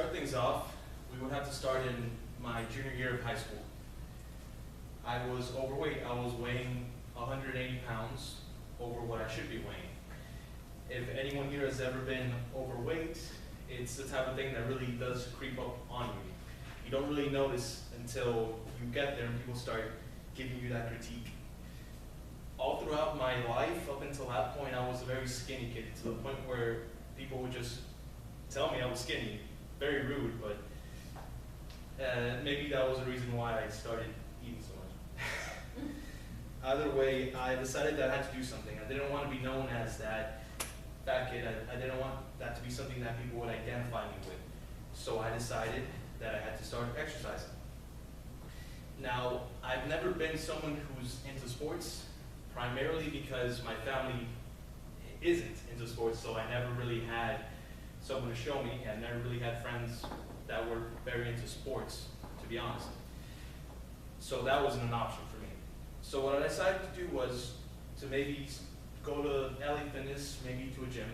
start things off, we would have to start in my junior year of high school. I was overweight. I was weighing 180 pounds over what I should be weighing. If anyone here has ever been overweight, it's the type of thing that really does creep up on you. You don't really notice until you get there and people start giving you that critique. All throughout my life, up until that point, I was a very skinny kid, to the point where people would just tell me I was skinny. Very rude, but maybe that was the reason why I started eating so much. Either way, I decided that I had to do something. I didn't want to be known as that fat kid. I didn't want that to be something that people would identify me with. So I decided that I had to start exercising. Now, I've never been someone who's into sports, primarily because my family isn't into sports, so I never really had someone to show me. I never really had friends that were very into sports, to be honest. So that wasn't an option for me. So what I decided to do was to maybe go to LA Fitness, maybe to a gym.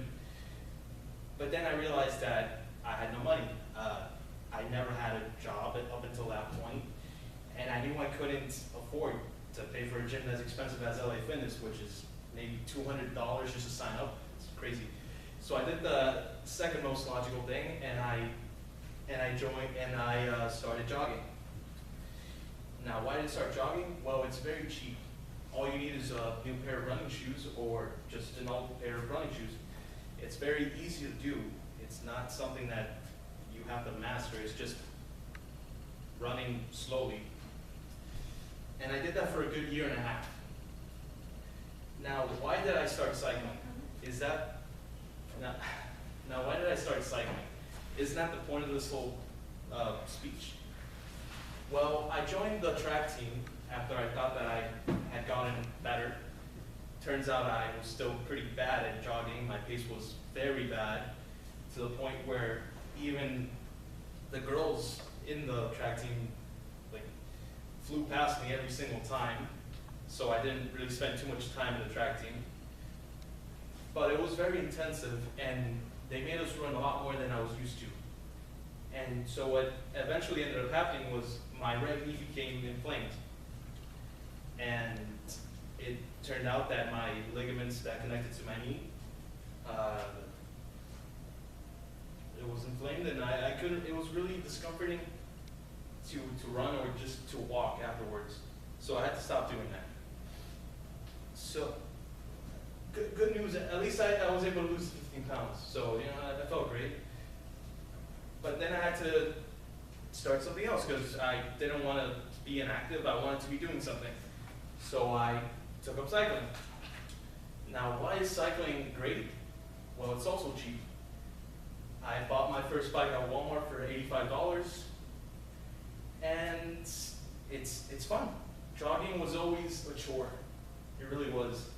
But then I realized that I had no money. I never had a job up until that point, and I knew I couldn't afford to pay for a gym as expensive as LA Fitness, which is maybe $200 just to sign up. It's crazy. So I did the second most logical thing, and I started jogging. Now, why did I start jogging? Well, it's very cheap. All you need is a new pair of running shoes or just an old pair of running shoes. It's very easy to do. It's not something that you have to master. It's just running slowly. And I did that for a good year and a half. Now, why did I start cycling? Now, why did I start cycling? Isn't that the point of this whole speech? Well, I joined the track team after I thought that I had gotten better. Turns out I was still pretty bad at jogging. My pace was very bad, to the point where even the girls in the track team flew past me every single time. So I didn't really spend too much time in the track team. But it was very intensive, and they made us run a lot more than I was used to. And so what eventually ended up happening was my right knee became inflamed. And it turned out that my ligaments that connected to my knee, it was inflamed, and I couldn't, it was really discomforting to run or just to walk afterwards. So I had to stop doing that. So, good news, at least I was able to lose 15 pounds. So, that felt great. But then I had to start something else because I didn't want to be inactive. I wanted to be doing something. So I took up cycling. Now, why is cycling great? Well, it's also cheap. I bought my first bike at Walmart for $85, and it's fun. Jogging was always a chore. It really was.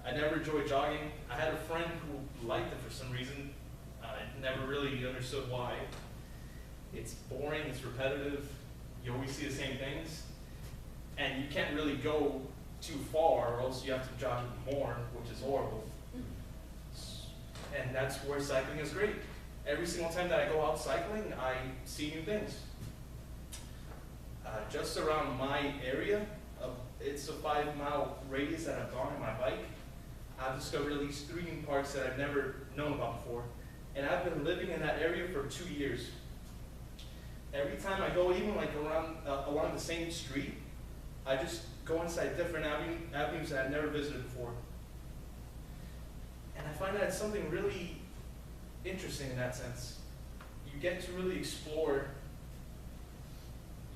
I never enjoyed jogging. I had a friend who liked it for some reason. I never really understood why. It's boring, it's repetitive, you always see the same things, and you can't really go too far or else you have to jog more, which is horrible. And that's where cycling is great. Every single time that I go out cycling, I see new things. Just around my area, it's a 5-mile radius that I've gone on my bike. I've discovered at least 3 new parks that I've never known about before. And I've been living in that area for 2 years. Every time I go, even along the same street, I just go inside different avenues that I've never visited before. And I find that it's something really interesting in that sense. You get to really explore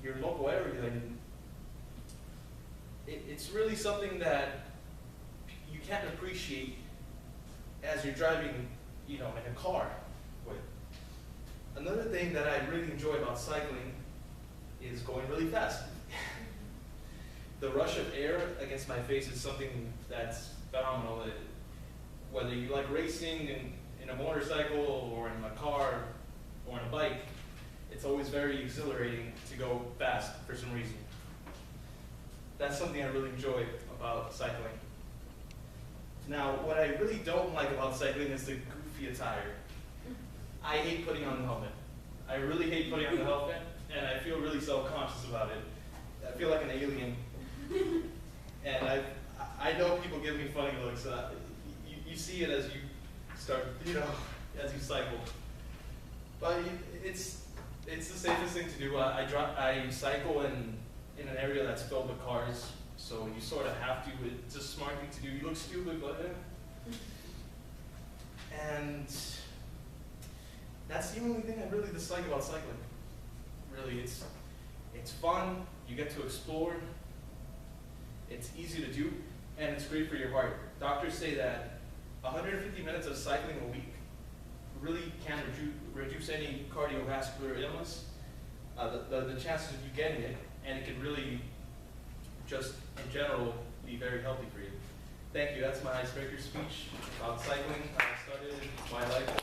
your local area, and it's really something that you can't appreciate as you're driving, in a car with. Another thing that I really enjoy about cycling is going really fast. The rush of air against my face is something that's phenomenal. Whether you like racing in a motorcycle or in a car or on a bike, it's always very exhilarating to go fast for some reason. That's something I really enjoy about cycling. Now, what I really don't like about cycling is the goofy attire. I hate putting on the helmet. I really hate putting on the helmet, and I feel really self-conscious about it. I feel like an alien. And I know people give me funny looks. You see it as you start, as you cycle. But it's the safest thing to do. I cycle in an area that's filled with cars, so you sort of have to. It's a smart thing to do. You look stupid, but and that's the only thing I really dislike about cycling. Really, it's fun. You get to explore. It's easy to do, and it's great for your heart. Doctors say that 150 minutes of cycling a week really can reduce any cardiovascular illness, the chances of you getting it, and it can really just, in general, be very healthy for you. Thank you. That's my icebreaker speech about cycling, how I started my life.